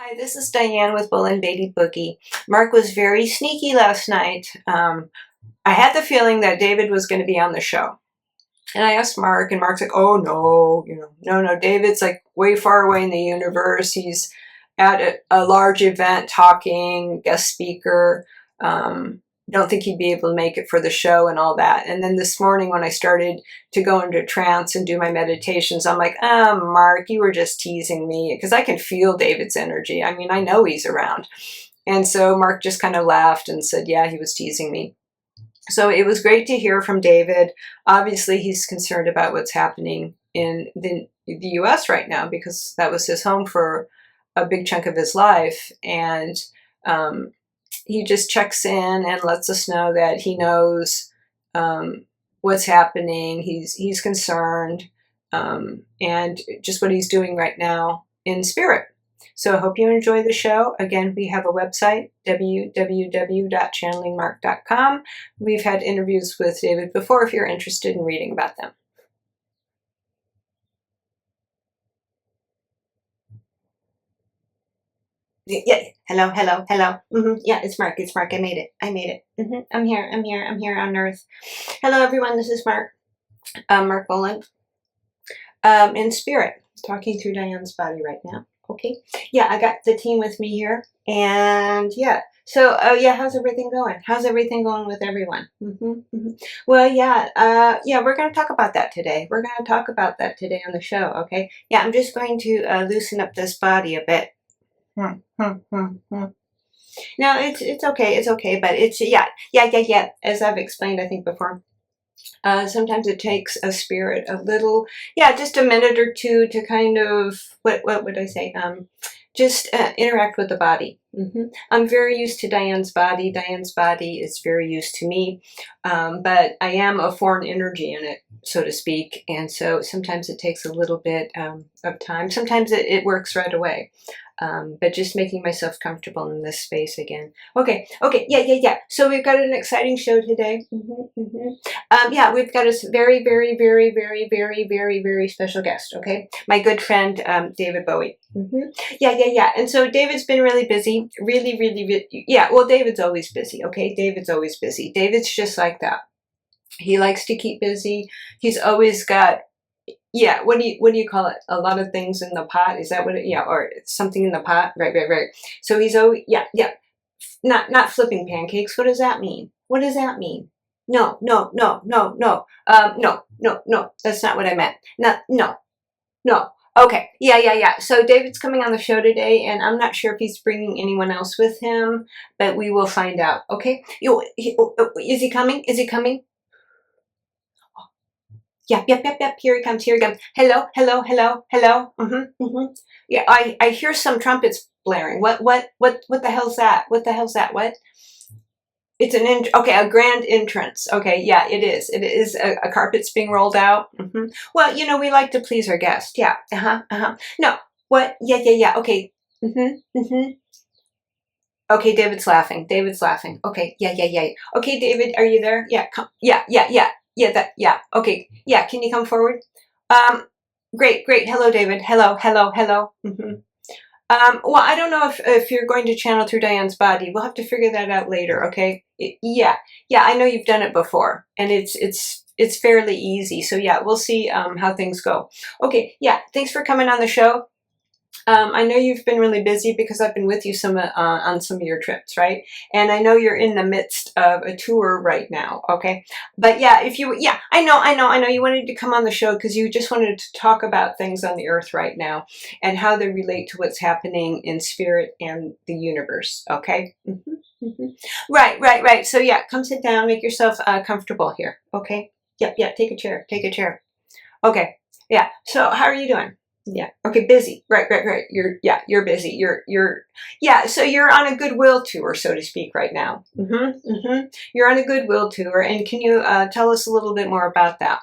Hi, this is Diane with Bolan-Beaty Boogie. Mark was very sneaky last night. I had the feeling that David was going to be on the show. And I asked Mark, and Mark's like, oh no, no, David's like way far away in the universe. He's at a large event talking, guest speaker. Don't think he'd be able to make it for the show and all that. And then this morning when I started to go into trance and do my meditations, I'm like, Mark, you were just teasing me, because I can feel David's energy. I mean, I know he's around. And so Mark just kind of laughed and said, yeah, he was teasing me. So it was great to hear from David. Obviously, he's concerned about what's happening in the US right now, because that was his home for a big chunk of his life. And he just checks in and lets us know that he knows what's happening. He's concerned, and just what he's doing right now in spirit. So I hope you enjoy the show. Again, we have a website, www.channelingmarc.com. We've had interviews with David before if you're interested in reading about them. Yeah, hello. Yeah, it's Mark. I made it. I'm here on Earth. Hello, everyone. This is Mark. Marc Bolan. In spirit, talking through Diane's body right now. Okay. Yeah, I got the team with me here, and yeah. So, yeah, how's everything going? How's everything going with everyone? Well, yeah, we're going to talk about that today. We're going to talk about that today on the show. Okay. Yeah, I'm just going to loosen up this body a bit. No, it's okay, but it's, yeah, as I've explained, I think before, sometimes it takes a spirit a little, just a minute or two to kind of, what would I say, just interact with the body. I'm very used to Diane's body. Diane's body is very used to me, but I am a foreign energy in it, so to speak, and so sometimes it takes a little bit of time. Sometimes it works right away. But just making myself comfortable in this space again. Okay, yeah. So we've got an exciting show today. Yeah, we've got a very special guest. Okay, my good friend David Bowie. Yeah. And so David's been really busy, really. Yeah, well, David's always busy. Okay, David's always busy. David's just like that. He likes to keep busy. He's always got. Yeah, what do you call it? A lot of things in the pot. Is that what it? Yeah, or something in the pot. Right. So he's always not flipping pancakes. What does that mean? What does that mean? No. No. That's not what I meant. No. Okay. Yeah. So David's coming on the show today, and I'm not sure if he's bringing anyone else with him, but we will find out. Okay. Is he coming? Yep. Here he comes. Hello. Yeah, I hear some trumpets blaring. What the hell's that? What? It's a grand entrance. Okay, yeah, it is. It is a carpet's being rolled out. Well, we like to please our guests. Yeah. No. What? Yeah. Okay. Okay, David's laughing. Okay, yeah. Okay, David, are you there? Yeah, come. Yeah. Okay. Yeah, can you come forward? Great. Hello, David. Hello. Well, I don't know if you're going to channel through Diane's body. We'll have to figure that out later, okay? Yeah, I know you've done it before, and it's fairly easy. So yeah, we'll see how things go. Okay, yeah, thanks for coming on the show. I know you've been really busy because I've been with you on some of your trips, right? And I know you're in the midst of a tour right now, okay? But yeah, I know you wanted to come on the show because you just wanted to talk about things on the earth right now and how they relate to what's happening in spirit and the universe, okay? Right. So yeah, come sit down, make yourself comfortable here, okay? Yep, take a chair. Okay, yeah, so how are you doing? Yeah. Okay. Busy. Right. You're busy. So you're on a goodwill tour, so to speak, right now. You're on a goodwill tour, and can you tell us a little bit more about that?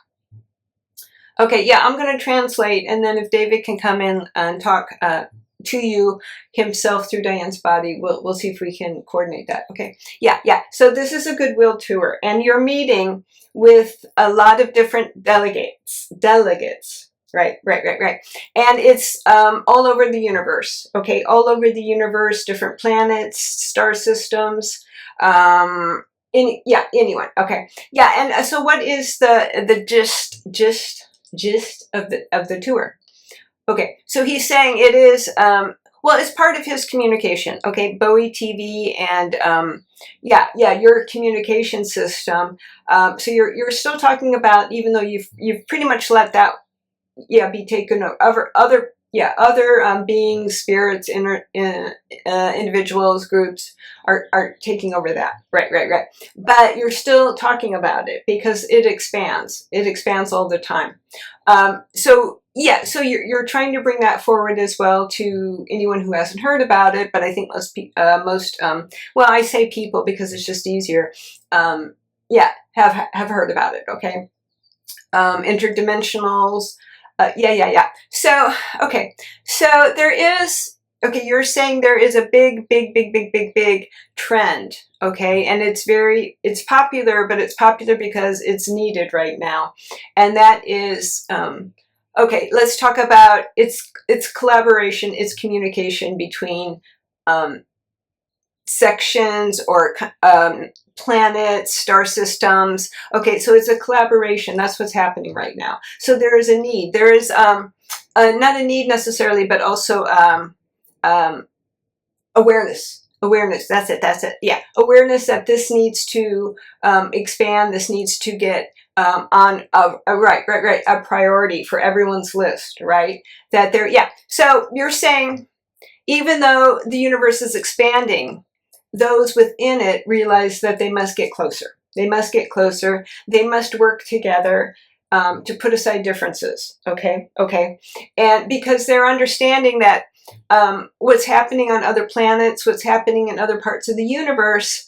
Okay. Yeah, I'm going to translate, and then if David can come in and talk to you himself through Diane's body, we'll see if we can coordinate that. Okay. Yeah. So this is a goodwill tour, and you're meeting with a lot of different delegates. Right. And it's all over the universe. Okay, all over the universe, different planets, star systems. Anyone. Okay. Yeah. And so, what is the gist of the tour? Okay, so he's saying it is, well, it's part of his communication. Okay, Bowie TV and your communication system. So you're still talking about, even though you've pretty much let that be taken over, other beings, spirits, individuals, groups are taking over that. Right. But you're still talking about it because it expands. It expands all the time. So you're trying to bring that forward as well to anyone who hasn't heard about it. But I think well, I say people because it's just easier. Have heard about it. Okay, interdimensionals. So, okay. So there is, you're saying there is a big trend. Okay. And it's popular, but it's popular because it's needed right now. And that is, let's talk about it's collaboration, it's communication between, sections or, planets, star systems. Okay, so it's a collaboration. That's what's happening right now. So there is a need. There is not a need necessarily, but also awareness. Awareness. That's it. Yeah, awareness that this needs to expand. This needs to get on a priority for everyone's list. Right. That there. Yeah. So you're saying, even though the universe is expanding, those within it realize that they must get closer. They must get closer. They must work together to put aside differences. Okay. And because they're understanding that what's happening on other planets, what's happening in other parts of the universe,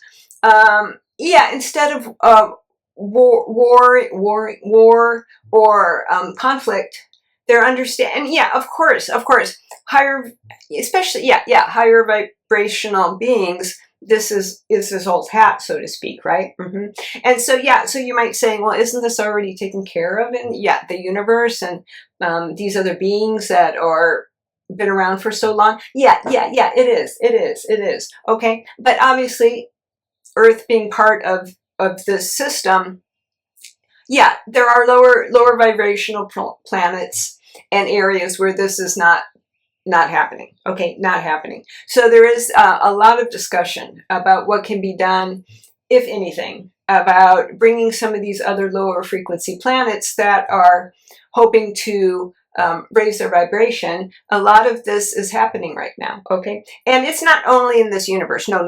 instead of war or conflict, they're understanding. Yeah, of course, higher, especially higher vibrational beings. This is his old hat, so to speak, right? Mm-hmm. And so you might say, well, isn't this already taken care of in the universe and these other beings that are been around for so long? It is. Okay, but obviously, Earth being part of this system, there are lower vibrational planets and areas where this is not happening. Okay, not happening. So there is a lot of discussion about what can be done, if anything, about bringing some of these other lower frequency planets that are hoping to raise their vibration. A lot of this is happening right now. Okay, and it's not only in this universe. No.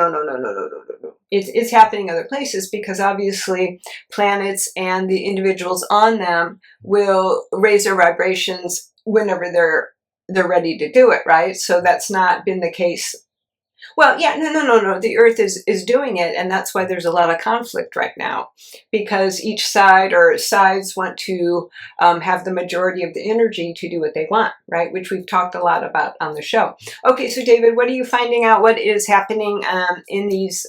It's happening other places because obviously planets and the individuals on them will raise their vibrations whenever they're ready to do it, right? So that's not been the case. Well, no. The Earth is doing it, and that's why there's a lot of conflict right now, because each side or sides want to have the majority of the energy to do what they want, right? Which we've talked a lot about on the show. Okay, so David, what are you finding out? What is happening in these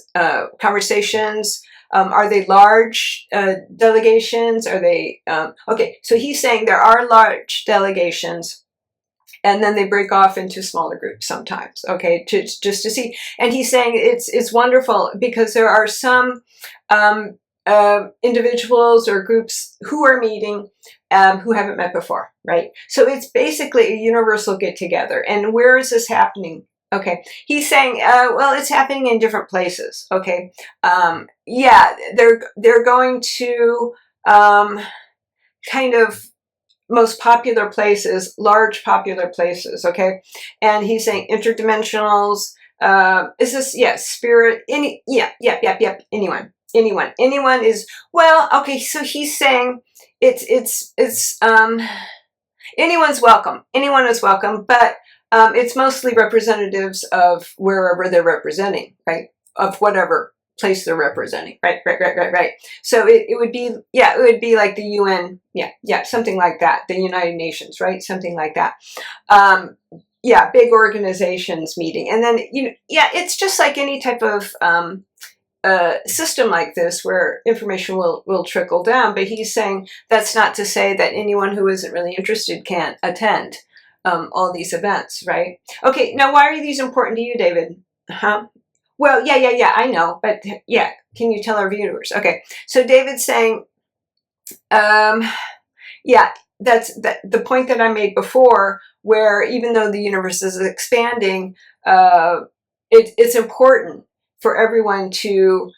conversations? Are they large delegations? Are they okay? So he's saying there are large delegations. And then they break off into smaller groups sometimes, okay, just to see. And he's saying it's wonderful because there are some individuals or groups who are meeting who haven't met before, right? So it's basically a universal get-together. And where is this happening? Okay, he's saying, well, it's happening in different places, okay? They're going to kind of most popular places, large popular places, okay? And he's saying interdimensionals, is this, spirit, anyone is, well, okay, so he's saying it's anyone's welcome. Anyone is welcome, but it's mostly representatives of wherever they're representing, right? Of whatever place they're representing, right. So it would be like the UN, something like that, the United Nations, right, something like that. Big organizations meeting, and then it's just like any type of a system like this where information will trickle down, but he's saying that's not to say that anyone who isn't really interested can't attend all these events, right? Okay, now why are these important to you, David? Huh? Well, yeah, I know, but yeah, can you tell our viewers? Okay, so David's saying, yeah, that's the point that I made before, where even though the universe is expanding, it's important for everyone to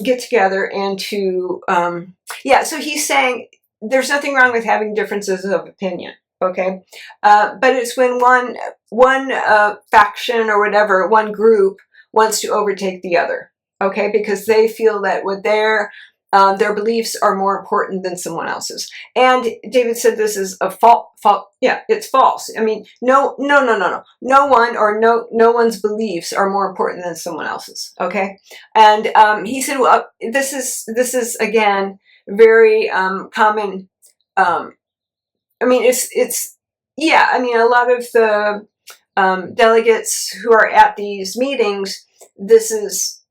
get together and to, yeah, so he's saying there's nothing wrong with having differences of opinion, okay? But it's when one faction or whatever, one group wants to overtake the other, okay? Because they feel that what their beliefs are more important than someone else's. And David said this is a fault. Yeah, it's false. I mean, no one or no one's beliefs are more important than someone else's. Okay, and he said, well, this is again very common. I mean, it's yeah. I mean, a lot of the delegates who are at these meetings, this is,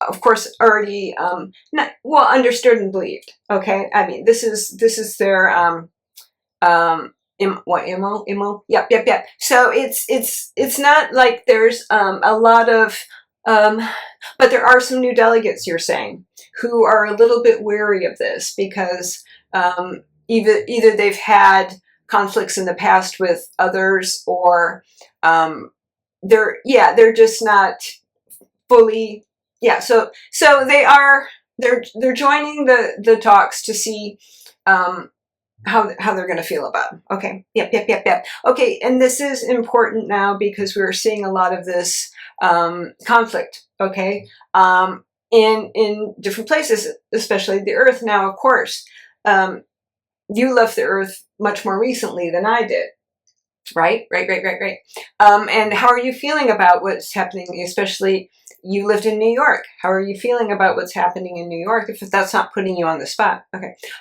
of course, already not well understood and believed. Okay, I mean, this is their IMO? Yep. So it's not like there's a lot of but there are some new delegates, you're saying, who are a little bit wary of this because either they've had conflicts in the past with others, or they're just not fully. Yeah, so they're joining the talks to see how they're going to feel about them. Okay, yep. Okay, and this is important now because we're seeing a lot of this conflict. Okay, in different places, especially the Earth. Now, of course, you left the Earth much more recently than I did. Right. And how are you feeling about what's happening, especially you lived in New York? How are you feeling about what's happening in New York, if that's not putting you on the spot?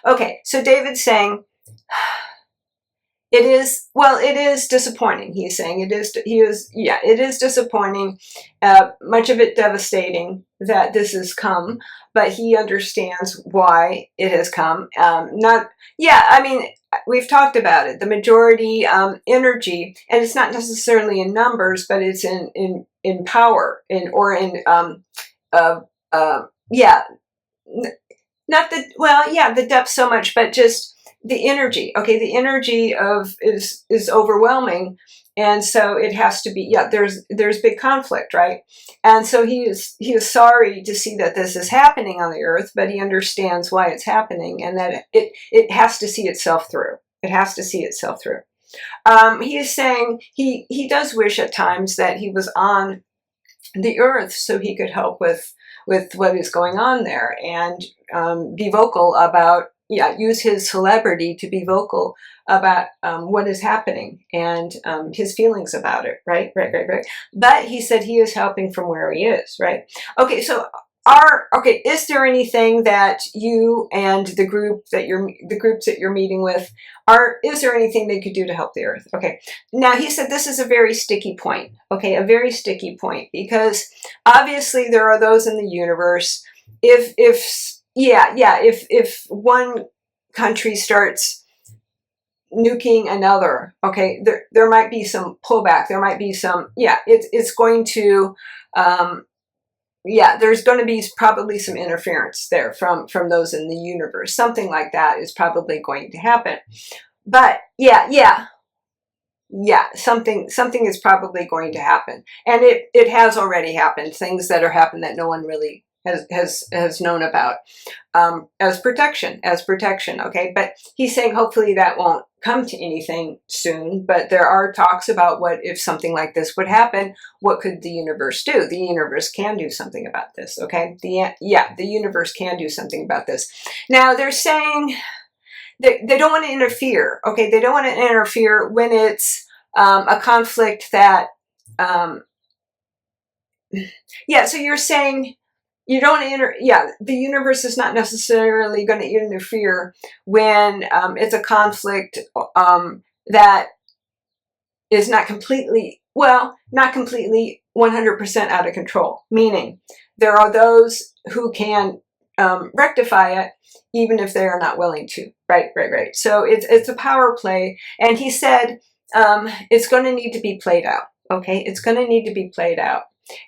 Okay, so David's saying it is disappointing. He's saying it is disappointing, much of it devastating that this has come, but he understands why it has come. I mean, we've talked about it. The majority energy, and it's not necessarily in numbers, but it's in power, the depth so much, but just the energy. Okay, the energy is overwhelming, and so it has to be. Yeah, there's big conflict, right? And so he is sorry to see that this is happening on the Earth, but he understands why it's happening, and that it has to see itself through. It has to see itself through. He is saying he does wish at times that he was on the Earth so he could help with what is going on there, and be vocal about, use his celebrity to be vocal about what is happening and his feelings about it, right. But he said he is helping from where he is, right? Okay, so is there anything that you and the groups that you're meeting with is there anything they could do to help the Earth? Okay, now he said this is a very sticky point. Okay, a very sticky point, because obviously there are those in the universe. If one country starts nuking another, okay, there might be some pullback. There might be some, it's going to, there's going to be probably some interference there from those in the universe. Something like that is probably going to happen. But something is probably going to happen, and it has already happened. Things that are happened that no one really has known about, as protection. Okay, but he's saying hopefully that won't come to anything soon. But there are talks about what if something like this would happen. What could the universe do? The universe can do something about this. Okay, the universe can do something about this. Now they're saying they don't want to interfere. Okay, they don't want to interfere when it's a conflict that. So you're saying. You don't the universe is not necessarily going to interfere when it's a conflict that is not completely 100% out of control, meaning there are those who can rectify it, even if they are not willing to. Right. So it's a power play. And he said it's going to need to be played out. Okay, it's going to need to be played out,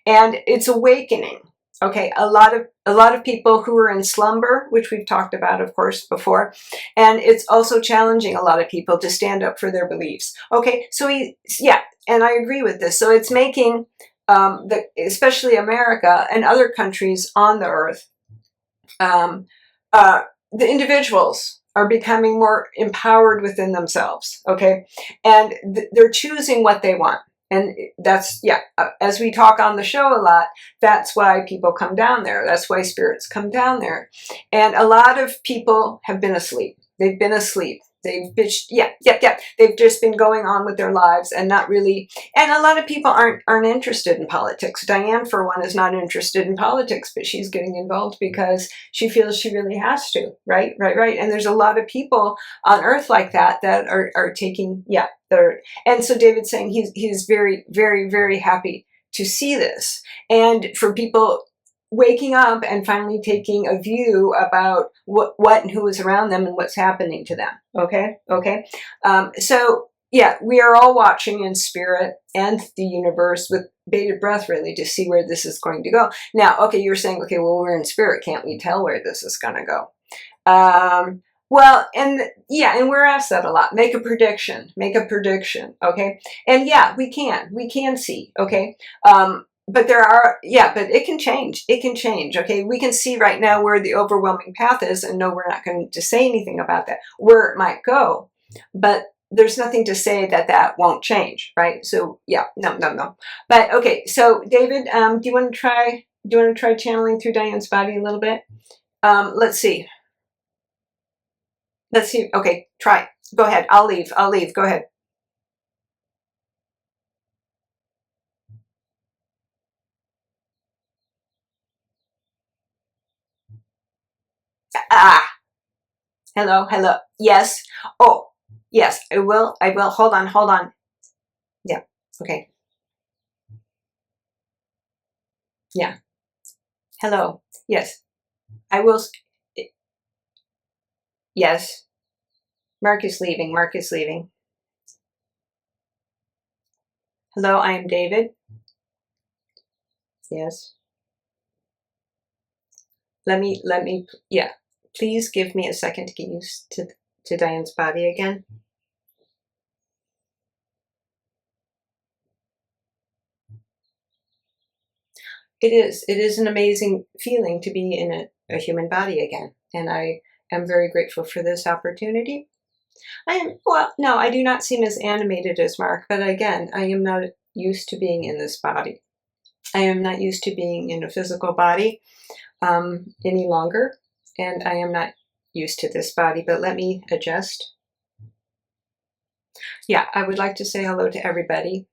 and it's awakening. Okay, a lot of people who are in slumber, which we've talked about, of course, before, and it's also challenging a lot of people to stand up for their beliefs. Okay, so and I agree with this. So it's making especially America and other countries on the earth, the individuals are becoming more empowered within themselves. Okay, and they're choosing what they want. And that's, as we talk on the show a lot, that's why people come down there. That's why spirits come down there. And a lot of people have been asleep. They've been asleep. They've bitched, They've just been going on with their lives and not really. And a lot of people aren't interested in politics. Diane, for one, is not interested in politics, but she's getting involved because she feels she really has to. Right. And there's a lot of people on Earth like that are taking, and so David's saying he's very, very, very happy to see this, and for people waking up and finally taking a view about what and who is around them and what's happening to them. Okay. So we are all watching in spirit and the universe with bated breath, really, to see where this is going to go. Now, okay, you're saying, okay, well, we're in spirit. Can't we tell where this is going to go? Well, and we're asked that a lot. Make a prediction, okay? And we can see, okay? But but it can change, okay? We can see right now where the overwhelming path is, and no, we're not going to say anything about that, where it might go, but there's nothing to say that won't change, right? So no. But okay, so David, do you want to try channeling through Diane's body a little bit? Let's see. Okay, try. Go ahead. I'll leave. Go ahead. Hello. Yes. Oh, yes, I will. Hold on. Yeah. Okay. Yeah. Hello. Yes. I will. Yes. Marc is leaving. Hello, I am David. Yes. Let me, please give me a second to get used to Diane's body again. It is an amazing feeling to be in a human body again. And I am very grateful for this opportunity. I do not seem as animated as Marc, but again, I am not used to being in this body. I am not used to being in a physical body any longer, and I am not used to this body, but let me adjust. I would like to say hello to everybody.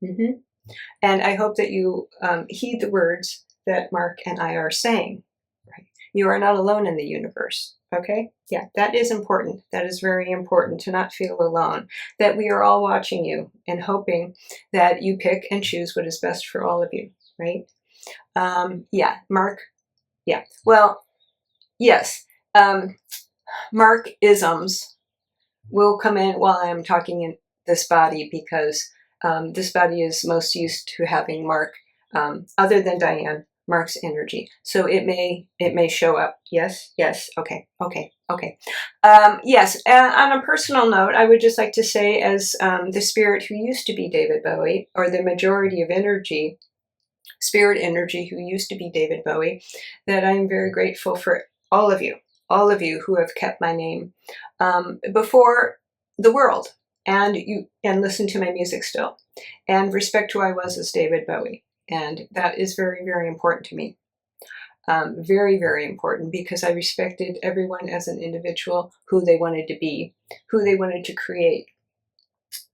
And I hope that you heed the words that Marc and I are saying. Right? You are not alone in the universe. Okay? That is important. That is very important, to not feel alone. That we are all watching you and hoping that you pick and choose what is best for all of you. Right? Marc. Well, yes. Marc-isms will come in while I'm talking in this body, because this body is most used to having Marc, other than Diane, Marc's energy. So it may show up. Yes. Okay. Yes. And on a personal note, I would just like to say, as the spirit who used to be David Bowie, or the majority of spirit energy who used to be David Bowie, that I'm very grateful for all of you who have kept my name before the world, and listen to my music still, and respect who I was as David Bowie. And that is very, very important to me. Very, very important, because I respected everyone as an individual, who they wanted to be, who they wanted to create,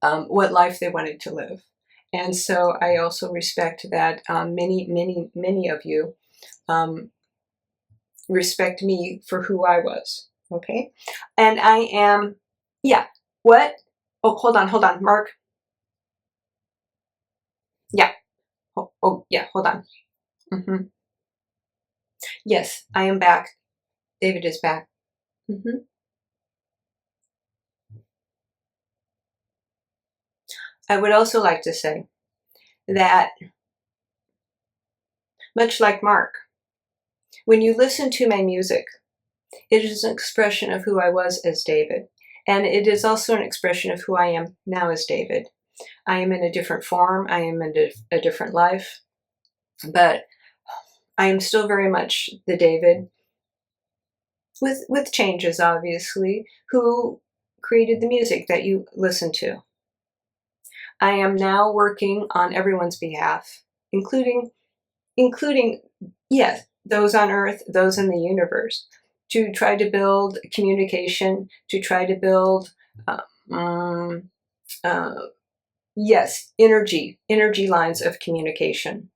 what life they wanted to live. And so I also respect that many of you respect me for who I was. Okay? And I am, what? Oh, hold on, Marc. Oh, yeah, hold on. Yes, I am back. David is back. I would also like to say that, much like Marc, when you listen to my music, it is an expression of who I was as David. And it is also an expression of who I am now as David. I am in a different form. I am in a different life. But I am still very much the David, with changes, obviously, who created the music that you listen to. I am now working on everyone's behalf, including, yes, those on Earth, those in the universe, to try to build communication, to try to build, yes, energy lines of communication.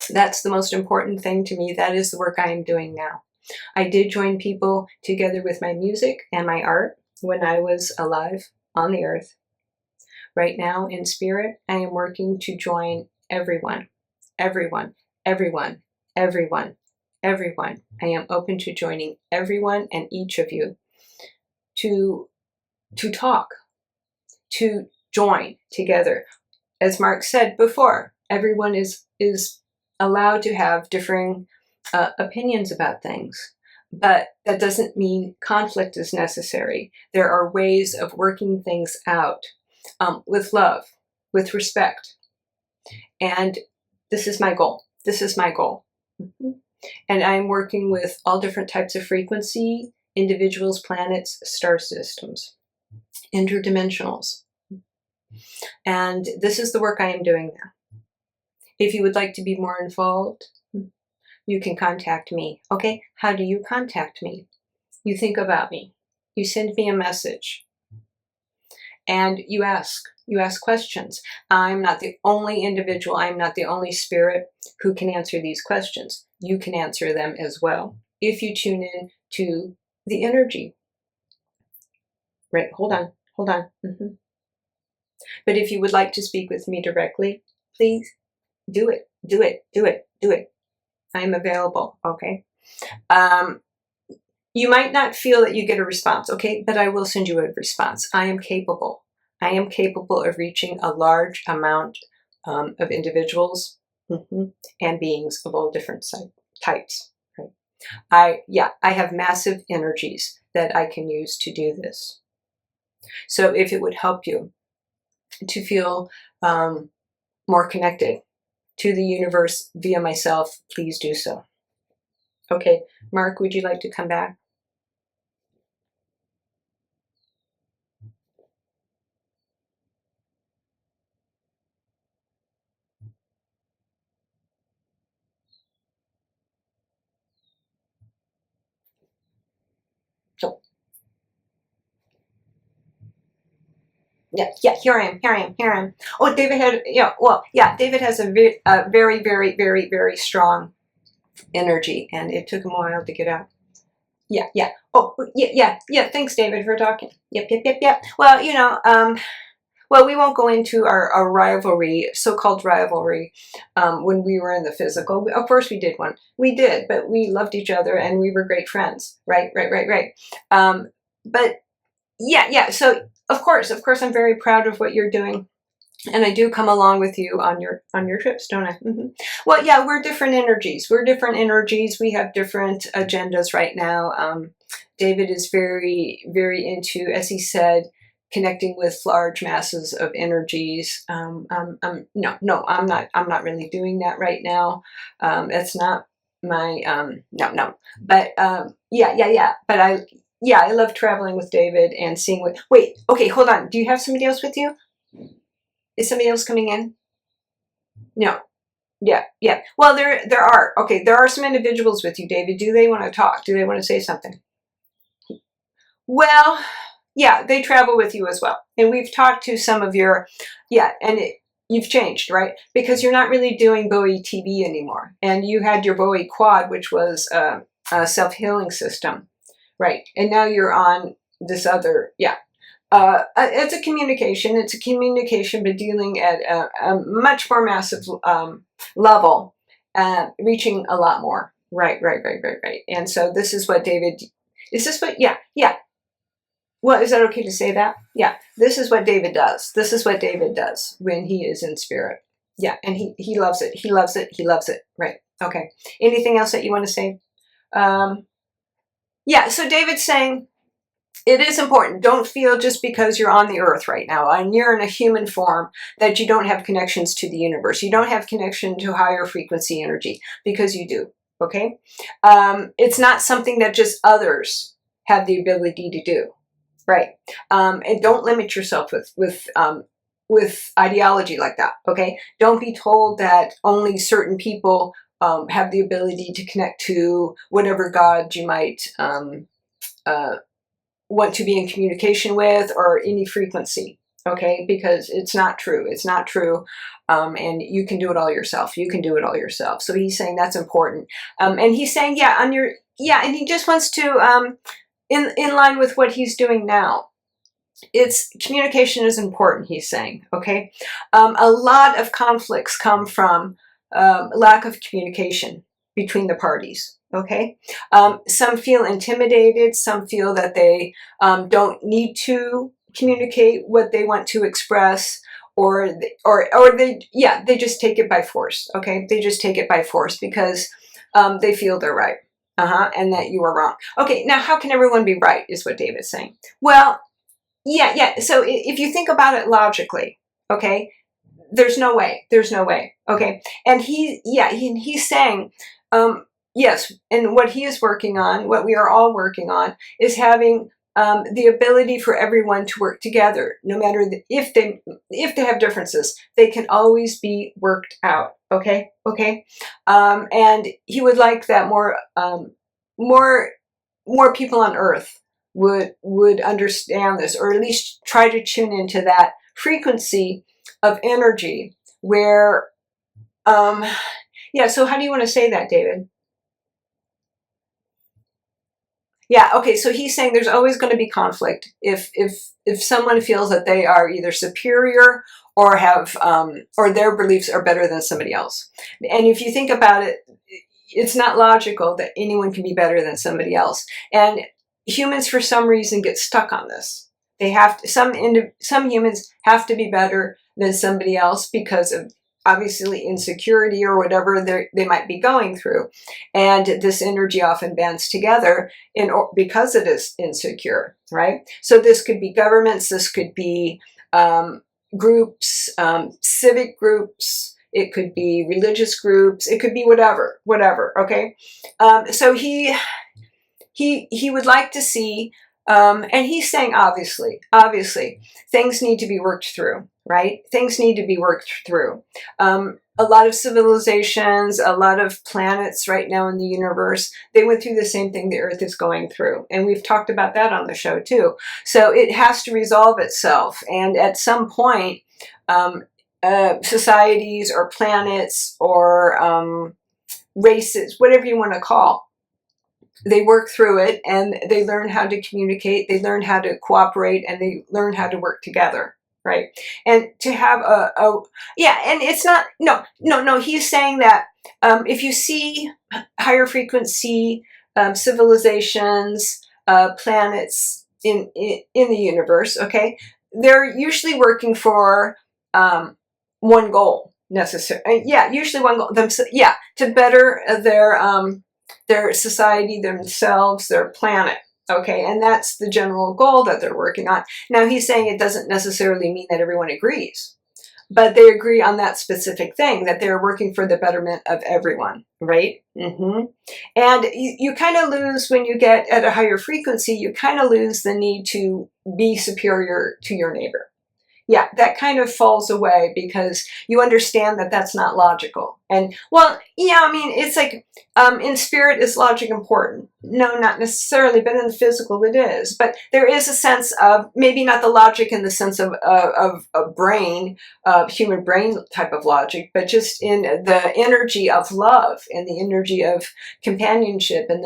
That's the most important thing to me. That is the work I am doing now. I did join people together with my music and my art when I was alive on the earth. Right now, in spirit, I am working to join everyone, everyone, everyone, everyone, everyone. I am open to joining everyone and each of you to talk, to join together. As Marc said before, everyone is allowed to have differing opinions about things, but that doesn't mean conflict is necessary. There are ways of working things out with love, with respect, and this is my goal. This is my goal. And I'm working with all different types of frequency, individuals, planets, star systems, interdimensionals. And this is the work I am doing now. If you would like to be more involved, you can contact me. Okay, how do you contact me? You think about me. You send me a message. And you ask questions. I'm not the only individual, I'm not the only spirit who can answer these questions. You can answer them as well if you tune in to the energy. Right, hold on. But if you would like to speak with me directly, please do it. I'm available, okay? You might not feel that you get a response, okay? But I will send you a response. I am capable. I am capable of reaching a large amount of individuals and beings of all different types. Right? I have massive energies that I can use to do this. So if it would help you to feel more connected to the universe via myself, please do so. Okay, Marc, would you like to come back? So, yeah, here I am. Oh, David had, David has a very strong energy, and it took him a while to get out. Yeah. Oh, yeah. Thanks, David, for talking. Yep. Well, we won't go into our rivalry, so-called rivalry, when we were in the physical. Of course we did one. We did, but we loved each other and we were great friends. Right. But yeah. So of course, I'm very proud of what you're doing. And I do come along with you on your trips, don't I? Well, yeah, we're different energies. We have different agendas right now. David is very into, as he said, connecting with large masses of energies. No, I'm not really doing that right now. That's not my no. But yeah. But I love traveling with David and seeing what. Wait, okay, hold on. Do you have somebody else with you? Is somebody else coming in? No. Yeah. Well, there are. Okay, there are some individuals with you, David. Do they want to talk? Do they want to say something? Well, yeah, they travel with you as well. And we've talked to some of your, you've changed, right? Because you're not really doing Bowie TV anymore. And you had your Bowie Quad, which was a self-healing system, right? And now you're on this other, it's a communication. It's a communication, but dealing at a much more massive level, reaching a lot more. Right. And so this is what David. Is this what? Yeah. Well, is that okay to say that? Yeah. This is what David does. This is what David does when he is in spirit. Yeah, and he loves it. He loves it. He loves it. Right. Okay. Anything else that you want to say? Yeah. So David's saying, it is important. Don't feel just because you're on the earth right now and you're in a human form that you don't have connections to the universe. You don't have connection to higher frequency energy, because you do. Okay? It's not something that just others have the ability to do. Right? And don't limit yourself with ideology like that. Okay? Don't be told that only certain people have the ability to connect to whatever God you might want to be in communication with, or any frequency, okay? Because it's not true. It's not true. And you can do it all yourself. You can do it all yourself. So he's saying that's important. And he's saying, and he just wants to, in line with what he's doing now. It's communication is important, he's saying, okay? A lot of conflicts come from lack of communication between the parties. Okay, some feel intimidated. Some feel that they don't need to communicate what they want to express, or they just take it by force. Okay, they just take it by force because they feel they're right, and that you are wrong. Okay, now how can everyone be right? Is what David's saying. Well, yeah. So if you think about it logically, okay, there's no way. There's no way. Okay, and he's saying. Yes, and what he is working on, what we are all working on, is having the ability for everyone to work together. No matter if they have differences, they can always be worked out. Okay. And he would like that more people on Earth would understand this, or at least try to tune into that frequency of energy. Where, So how do you want to say that, David? Yeah, okay, so he's saying there's always going to be conflict if someone feels that they are either superior or have or their beliefs are better than somebody else. And if you think about it, it's not logical that anyone can be better than somebody else. And humans, for some reason, get stuck on this. They have to, some humans have to be better than somebody else because of obviously insecurity or whatever they might be going through. And this energy often bands together because it is insecure, right? So this could be governments, this could be groups, civic groups, it could be religious groups, it could be whatever, okay? So he would like to see, and he's saying obviously, things need to be worked through, right? Things need to be worked through. A lot of civilizations, a lot of planets right now in the universe, they went through the same thing the Earth is going through. And we've talked about that on the show too. So it has to resolve itself. And at some point, societies or planets or races, whatever you want to call, they work through it and they learn how to communicate, they learn how to cooperate, and they learn how to work together, right? And to have and it's not, no, he's saying that if you see higher frequency civilizations, planets in the universe, okay, they're usually working for one goal, usually one goal, to better their society, themselves, their planet, okay? And that's the general goal that they're working on. Now, he's saying it doesn't necessarily mean that everyone agrees, but they agree on that specific thing, that they're working for the betterment of everyone, right? And you kind of lose, when you get at a higher frequency, you kind of lose the need to be superior to your neighbor. Yeah, that kind of falls away because you understand that that's not logical. And, it's like, in spirit, is logic important? No, not necessarily, but in the physical it is. But there is a sense of, maybe not the logic in the sense of a brain, human brain type of logic, but just in the energy of love and the energy of companionship and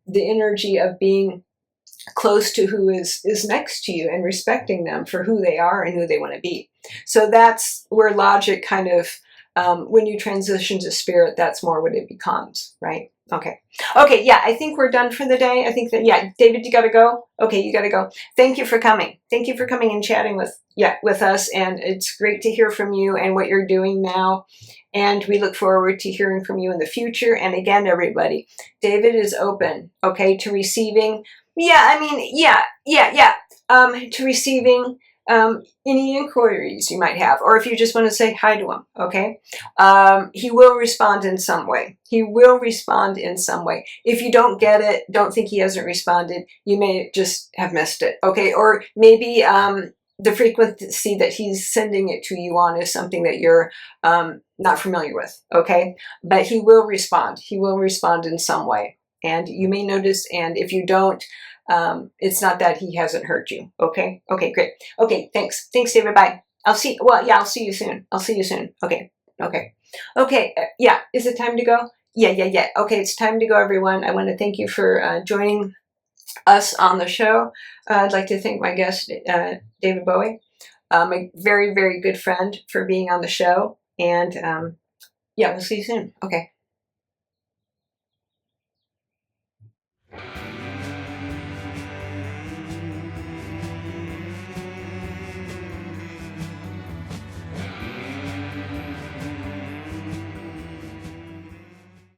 the energy of being close to who is next to you and respecting them for who they are and who they want to be. So that's where logic kind of, when you transition to spirit, that's more what it becomes, right? Okay. Okay, yeah, I think we're done for the day. I think that, yeah, David, you got to go? Okay, you got to go. Thank you for coming. Thank you for coming and chatting with us. And it's great to hear from you and what you're doing now. And we look forward to hearing from you in the future. And again, everybody, David is open, okay, to receiving. Yeah, I mean, yeah. To receiving any inquiries you might have, or if you just want to say hi to him, okay? He will respond in some way. He will respond in some way. If you don't get it, don't think he hasn't responded. You may just have missed it, okay? Or maybe the frequency that he's sending it to you on is something that you're not familiar with, okay? But he will respond. He will respond in some way. And you may notice, and if you don't, it's not that he hasn't heard you. Okay. Okay, great. Okay. Thanks. Thanks, David. Bye. I'll see you soon. I'll see you soon. Okay. Okay. Okay. Yeah. Is it time to go? Yeah. Okay. It's time to go, everyone. I want to thank you for joining us on the show. I'd like to thank my guest, David Bowie, my very, very good friend, for being on the show. And yeah, we'll see you soon. Okay.